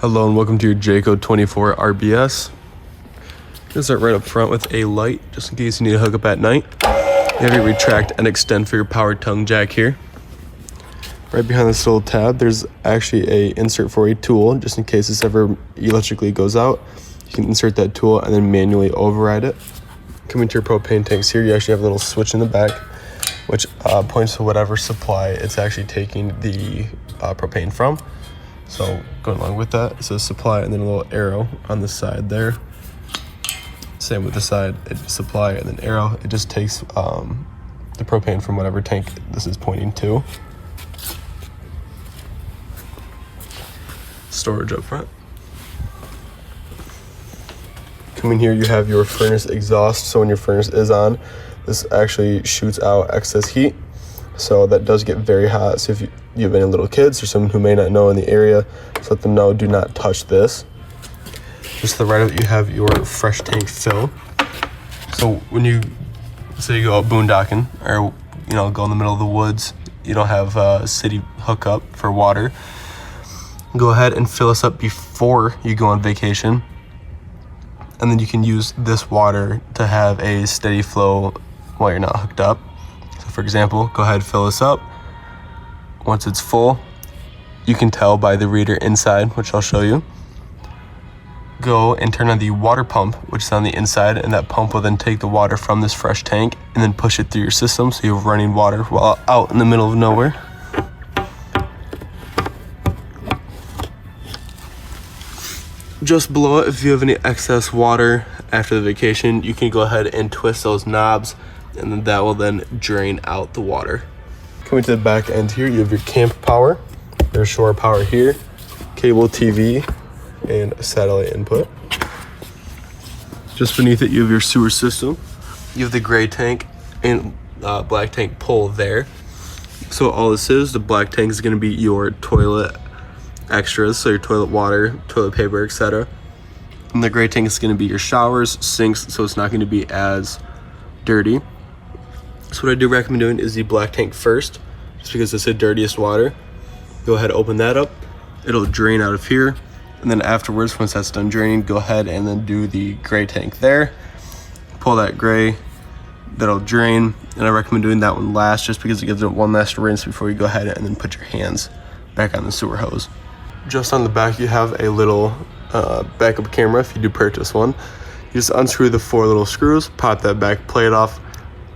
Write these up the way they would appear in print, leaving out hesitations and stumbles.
Hello and welcome to your Jayco 24 RBS. Gonna start right up front with a light, just in case you need to hook up at night. You have your retract and extend for your power tongue jack here. Right behind this little tab, there's actually a insert for a tool, just in case this ever electrically goes out. You can insert that tool and then manually override it. Coming to your propane tanks here, you actually have a little switch in the back, which points to whatever supply it's actually taking the propane from. So going along with that, it says supply and then a little arrow on the side there. Same with the side, it's supply and then arrow. It just takes the propane from whatever tank this is pointing to. Storage up front. Coming here, you have your furnace exhaust. So when your furnace is on, this actually shoots out excess heat. So that does get very hot. So if you have any little kids or someone who may not know in the area, just let them know, do not touch this. Just to the right of it, you have your fresh tank fill. So when you say you go out boondocking or go in the middle of the woods, you don't have a city hookup for water, go ahead and fill this up before you go on vacation. And then you can use this water to have a steady flow while you're not hooked up. So for example, go ahead, fill this up. Once it's full, you can tell by the reader inside, which I'll show you. Go and turn on the water pump, which is on the inside, and that pump will then take the water from this fresh tank and then push it through your system, so you have running water while out in the middle of nowhere. Just below it, if you have any excess water after the vacation, you can go ahead and twist those knobs, and then that will then drain out the water. Coming to the back end here, you have your camp power, your shore power here, cable TV, and a satellite input. Just beneath it, you have your sewer system. You have the gray tank and black tank pull there. So all this is, the black tank is going to be your toilet extras, so your toilet water, toilet paper, etc. And the gray tank is going to be your showers, sinks, so it's not going to be as dirty. So what I do recommend doing is the black tank first, just because it's the dirtiest water. Go ahead, open that up. It'll drain out of here. And then afterwards, once that's done draining, go ahead and then do the gray tank there. Pull that gray, that'll drain. And I recommend doing that one last, just because it gives it one last rinse before you go ahead and then put your hands back on the sewer hose. Just on the back, you have a little backup camera if you do purchase one. You just unscrew the 4 little screws, pop that back plate off,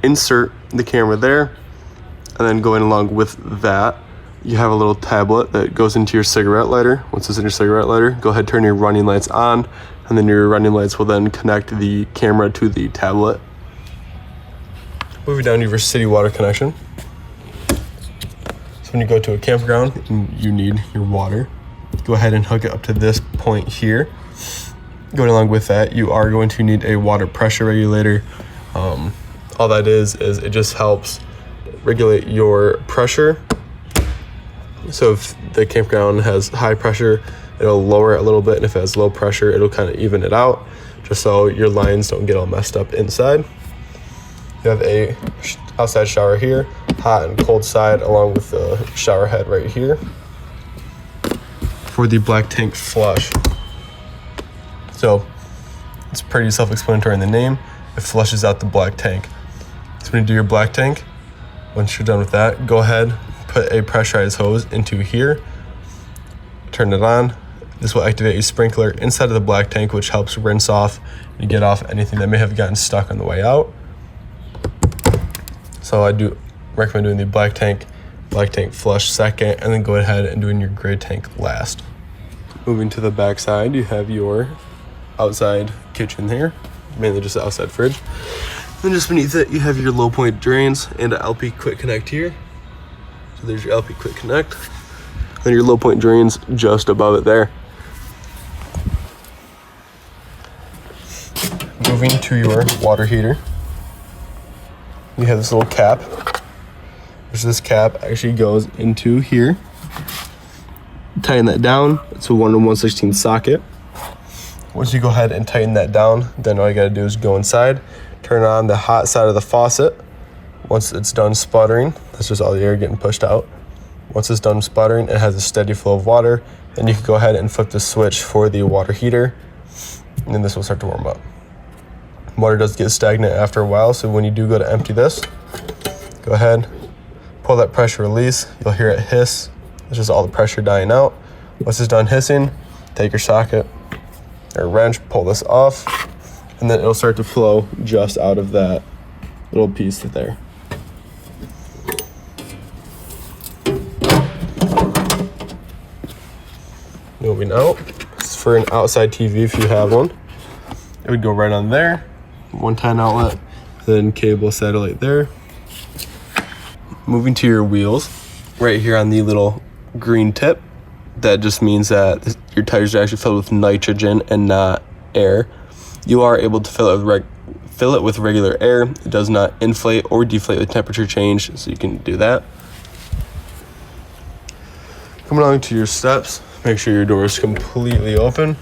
insert the camera there, and then going along with that, you have a little tablet that goes into your cigarette lighter. Once it's in your cigarette lighter, go ahead, turn your running lights on, and then your running lights will then connect the camera to the tablet. Moving down to your city water connection. So when you go to a campground and you need your water, go ahead and hook it up to this point here. Going along with that, you are going to need a water pressure regulator. All that is it just helps regulate your pressure. So if the campground has high pressure, it'll lower it a little bit, and if it has low pressure, it'll kind of even it out, just so your lines don't get all messed up inside. You have a outside shower here, hot and cold side, along with the shower head right here. For the black tank flush, so it's pretty self-explanatory in the name. It flushes out the black tank. So when you do your black tank, once you're done with that, go ahead, put a pressurized hose into here, turn it on. This will activate a sprinkler inside of the black tank, which helps rinse off and get off anything that may have gotten stuck on the way out. So I do recommend doing the black tank flush second, and then go ahead and doing your gray tank last. Moving to the back side, you have your outside kitchen here, mainly just the outside fridge. Then just beneath it, you have your low point drains and an LP quick connect here. So there's your LP quick connect. Then your low point drains just above it there. Moving to your water heater, you have this little cap. This cap actually goes into here. Tighten that down. It's a 1 to 1/16 socket. Once you go ahead and tighten that down, then all you gotta do is go inside, turn on the hot side of the faucet. Once it's done sputtering, that's just all the air getting pushed out. Once it's done sputtering, it has a steady flow of water. Then you can go ahead and flip the switch for the water heater, and then this will start to warm up. Water does get stagnant after a while, so when you do go to empty this, go ahead, pull that pressure release. You'll hear it hiss. It's just all the pressure dying out. Once it's done hissing, take your socket or wrench, pull this off, and then it'll start to flow just out of that little piece there. Moving out, this is for an outside TV if you have one. It would go right on there, 110 outlet, then cable satellite there. Moving to your wheels, right here on the little green tip, that just means that your tires are actually filled with nitrogen and not air. You are able to fill it with regular air. It does not inflate or deflate with temperature change, so you can do that. Coming along to your steps, make sure your door is completely open.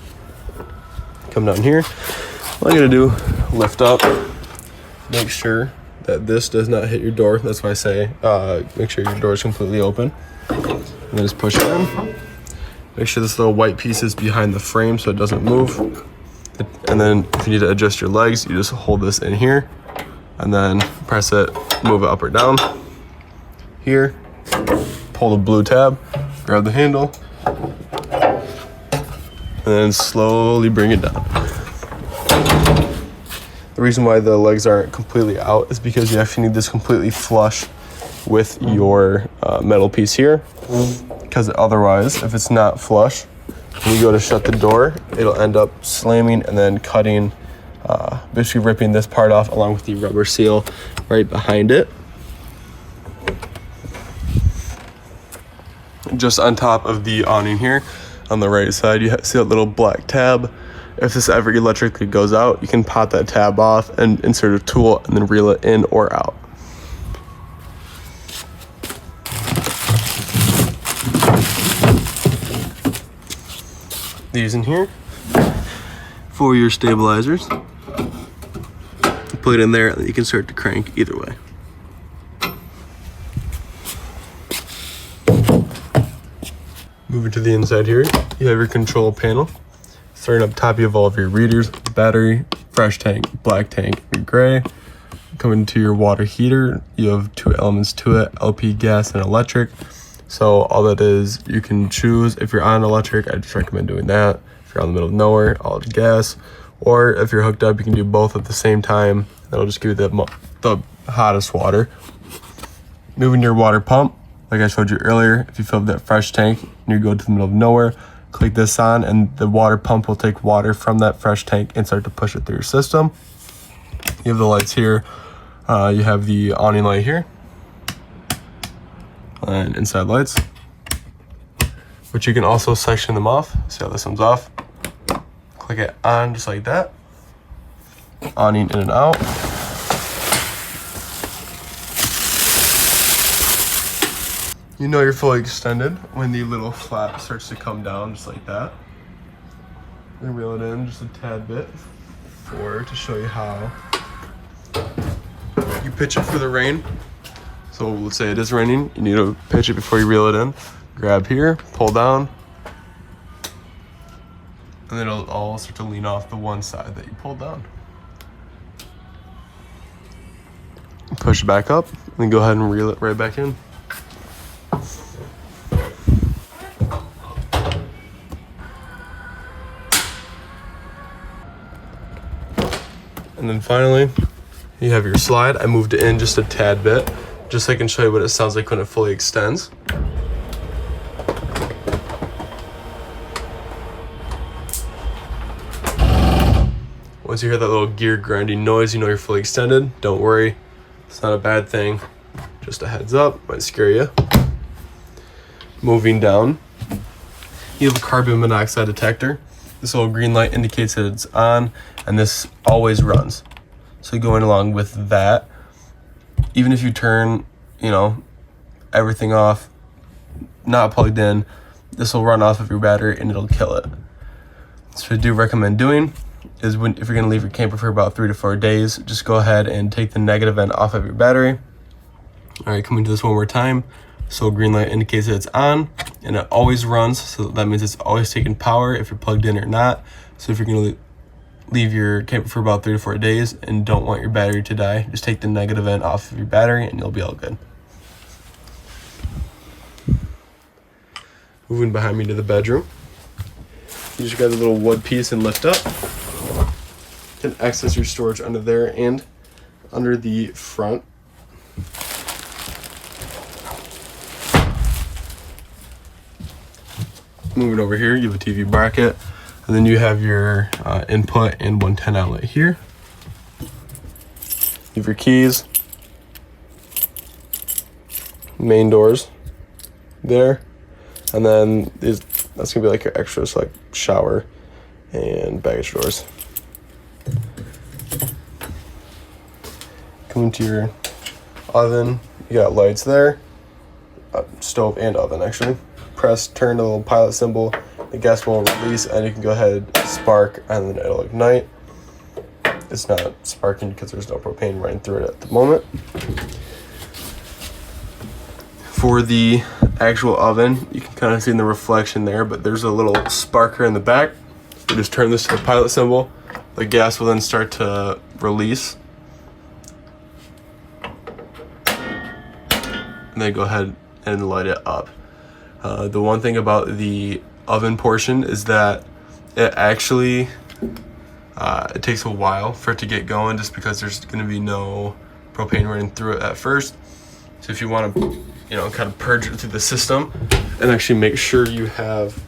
Come down here. All you gotta do, lift up, make sure that this does not hit your door. That's why I say make sure your door is completely open. And then just push it in. Make sure this little white piece is behind the frame so it doesn't move. And then if you need to adjust your legs, you just hold this in here and then press it, move it up or down. Here, pull the blue tab, grab the handle, and then slowly bring it down. The reason why the legs aren't completely out is because you actually need this completely flush with your metal piece here, because otherwise, if it's not flush, when you go to shut the door, it'll end up slamming and then cutting, basically ripping this part off along with the rubber seal right behind it. Just on top of the awning here, on the right side, you see that little black tab. If this ever electrically goes out, you can pop that tab off and insert a tool and then reel it in or out. These in here for your stabilizers. Put it in there and you can start to crank either way. Moving to the inside here, you have your control panel. Starting up top, you have all of your readers: battery, fresh tank, black tank, and gray. Coming to your water heater, you have two elements to it: LP gas and electric. So all that is, you can choose. If you're on electric, I just recommend doing that. If you're out in the middle of nowhere, all gas. Or if you're hooked up, you can do both at the same time. That'll just give you the hottest water. Moving your water pump, like I showed you earlier, if you fill up that fresh tank and you go to the middle of nowhere, click this on and the water pump will take water from that fresh tank and start to push it through your system. You have the lights here. You have the awning light here and inside lights, but you can also section them off. See how this one's off? Click it on just like that. Awning in and out. You know you're fully extended when the little flap starts to come down just like that. And reel it in just a tad bit to show you how you pitch it for the rain. So let's say it is raining, you need to pitch it before you reel it in. Grab here, pull down, and then it'll all start to lean off the one side that you pulled down. Push it back up, and then go ahead and reel it right back in. And then finally, you have your slide. I moved it in just a tad bit, just so I can show you what it sounds like when it fully extends. Once you hear that little gear grinding noise, you know you're fully extended. Don't worry, it's not a bad thing. Just a heads up, might scare you. Moving down, you have a carbon monoxide detector. This little green light indicates that it's on, and this always runs. So going along with that, even if you turn, everything off, not plugged in, this will run off of your battery and it'll kill it. So what I do recommend doing is if you're gonna leave your camper for about 3 to 4 days, just go ahead and take the negative end off of your battery. All right, coming to this one more time. So green light indicates that it's on, and it always runs, so that means it's always taking power if you're plugged in or not. So if you're gonna leave your camper for about 3 to 4 days and don't want your battery to die, just take the negative end off of your battery and you'll be all good. Moving behind me to the bedroom. You just got a little wood piece and lift up. You can access your storage under there and under the front. Moving over here, you have a TV bracket, and then you have your input and 110 outlet here. You have your keys, main doors there, and then that's gonna be like your extras, like shower and baggage doors. Coming to your oven, you got lights there, stove and oven actually. Press, turn the little pilot symbol, the gas will release, and you can go ahead, spark, and then it'll ignite. It's not sparking because there's no propane running through it at the moment. For the actual oven, you can kind of see in the reflection there, but there's a little sparker in the back. You just turn this to the pilot symbol, the gas will then start to release. And then go ahead and light it up. The one thing about the oven portion is that it actually it takes a while for it to get going, just because there's going to be no propane running through it at first. So if you want to, kind of purge it through the system and actually make sure you have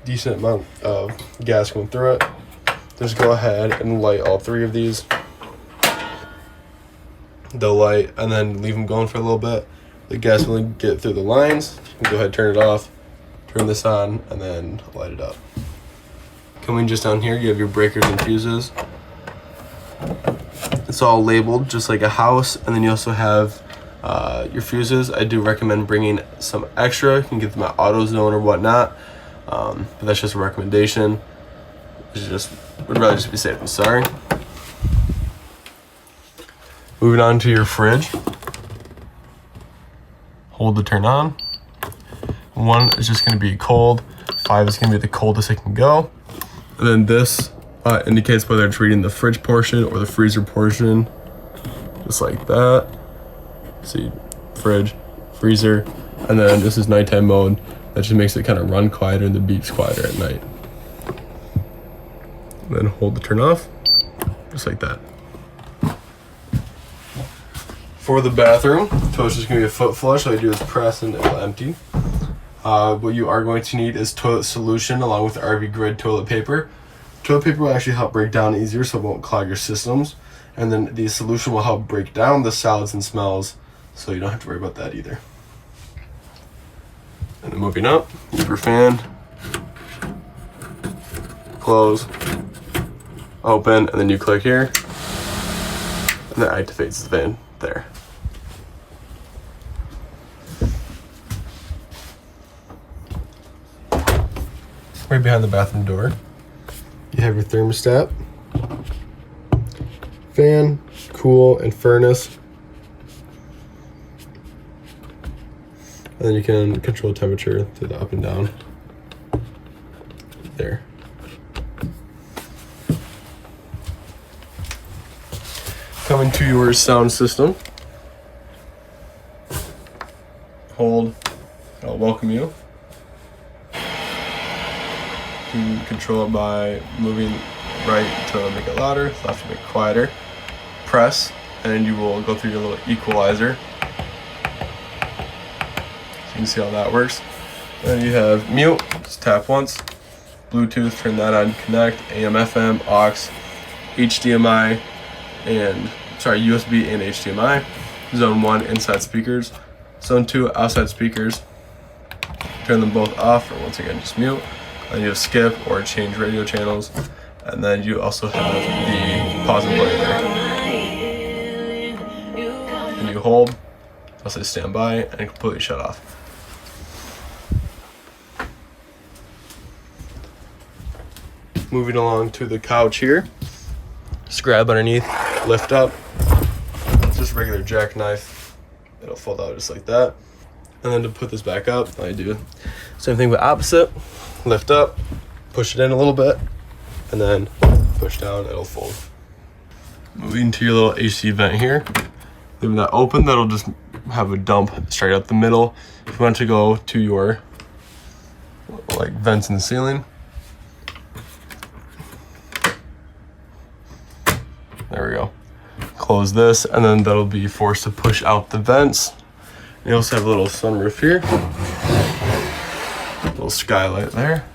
decent amount of gas going through it, just go ahead and light all 3 of these. They'll light and then leave them going for a little bit. The gas will get through the lines. You can go ahead and turn it off, turn this on, and then light it up. Coming just down here, you have your breakers and fuses. It's all labeled just like a house, and then you also have your fuses. I do recommend bringing some extra. You can get them at AutoZone or whatnot, but that's just a recommendation. Would rather just be safe than sorry. Moving on to your fridge. Hold to turn on. 1 is just going to be cold. 5 is going to be the coldest it can go. And then this indicates whether it's reading the fridge portion or the freezer portion. Just like that. See, fridge, freezer, and then this is nighttime mode. That just makes it kind of run quieter and the beeps quieter at night. And then hold to turn off, just like that. For the bathroom, toilet's just gonna be a foot flush. All you do is press and it'll empty. What you are going to need is toilet solution along with RV grid toilet paper. Toilet paper will actually help break down easier, so it won't clog your systems. And then the solution will help break down the solids and smells, so you don't have to worry about that either. And then moving up, you have your fan, close, open, and then you click here, and that activates the fan there. Right behind the bathroom door, you have your thermostat, fan, cool, and furnace. And then you can control temperature to the up and down there. Coming to your sound system. Hold, I'll welcome you. You can control it by moving right to make it louder, left to make it quieter. Press, and you will go through your little equalizer. You can see how that works. Then you have mute, just tap once. Bluetooth, turn that on, connect, AM, FM, aux, HDMI, and USB and HDMI. Zone 1, inside speakers. Zone 2, outside speakers. Turn them both off, or once again, just mute. Then you have skip or change radio channels. And then you also have the pause and play there. And you hold, I'll say stand by, and completely shut off. Moving along to the couch here. Just grab underneath, lift up. It's just a regular jackknife. It'll fold out just like that. And then to put this back up, I do same thing but opposite. Lift up, push it in a little bit, and then push down, it'll fold. Moving to your little AC vent here. Leaving that open, that'll just have a dump straight up the middle. If you want to go to your like vents in the ceiling, there we go. Close this, and then that'll be forced to push out the vents. You also have a little sunroof here, little skylight there.